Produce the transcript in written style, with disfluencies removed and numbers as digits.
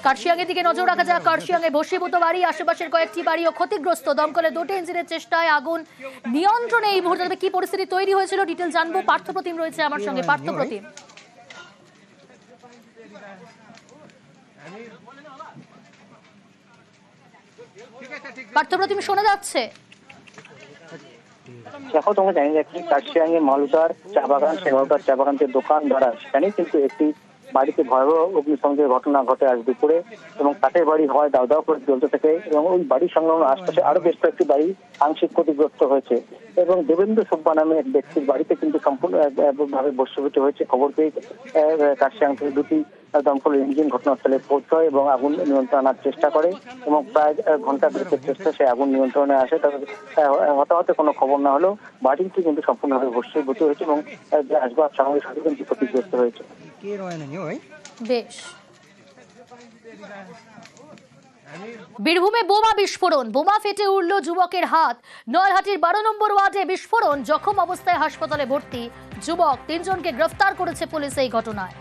কার্শিয়াংয়ের দিকে নজর রাখা যাক। কার্শিয়াংয়ে ভস্মীভূত বাড়ি, আশেপাশের কয়েকটি বাড়িও ক্ষতিগ্রস্ত। দমকলে দুটো ইঞ্জিনের চেষ্টায় আগুন নিয়ন্ত্রণে এই মুহূর্তে। তবে কি পরিস্থিতি তৈরি হয়েছিল ডিটেল জানবো। পার্থপ্রতিম রয়েছে আমার সঙ্গে। পার্থপ্রতিম, পার্থপ্রতিম শোনা যাচ্ছে? দেখো, তোমরা জানি যাচ্ছি কার্শিয়াংয়ে মালুদার চা বাগান, সেই মালুদার চা বাগান যে দোকানদার সেখানে কিন্তু একটি বাড়িতে ভয়াবহ অগ্নিসংযোগের ঘটনা ঘটে আজ দুপুরে, এবং কাঠের বাড়ি হওয়ায় দাও দাও করে জ্বলতে থাকে, এবং ওই বাড়ির সংলগ্ন আশপাশে আরো বেশ কয়েকটি বাড়ি আংশিক ক্ষতিগ্রস্ত হয়েছে। এবং দেবেন্দ্র সুব্বা নামে এক ব্যক্তির বাড়িতে কিন্তু সম্পূর্ণভাবে ভস্মীভূত হয়েছে। খবর পেয়ে কার্শিয়াং থেকে দুটি দমকল ইঞ্জিন ঘটনাস্থলে পৌঁছয় এবং আগুন নিয়ন্ত্রণে আনার চেষ্টা করে, এবং প্রায় ঘন্টা দুয়েকের চেষ্টা সে আগুন নিয়ন্ত্রণে আসে। তবে হতাহতে কোনো খবর না হলেও বাড়িটি কিন্তু সম্পূর্ণভাবে ভস্মীভূত হয়েছে এবং আসবাব সামগ্রী সাথে কিন্তু ক্ষতিগ্রস্ত হয়েছে। বেশ। বীরভূমে বোমা বিস্ফোরণ, বোমা ফেটে উঠল যুবকের হাত। নলহাটির 12 নম্বর ওয়ার্ডে বিস্ফোরণ, জখম অবস্থায় হাসপাতালে ভর্তি যুবক। 3 জনকে গ্রেফতার করেছে পুলিশ এই ঘটনায়।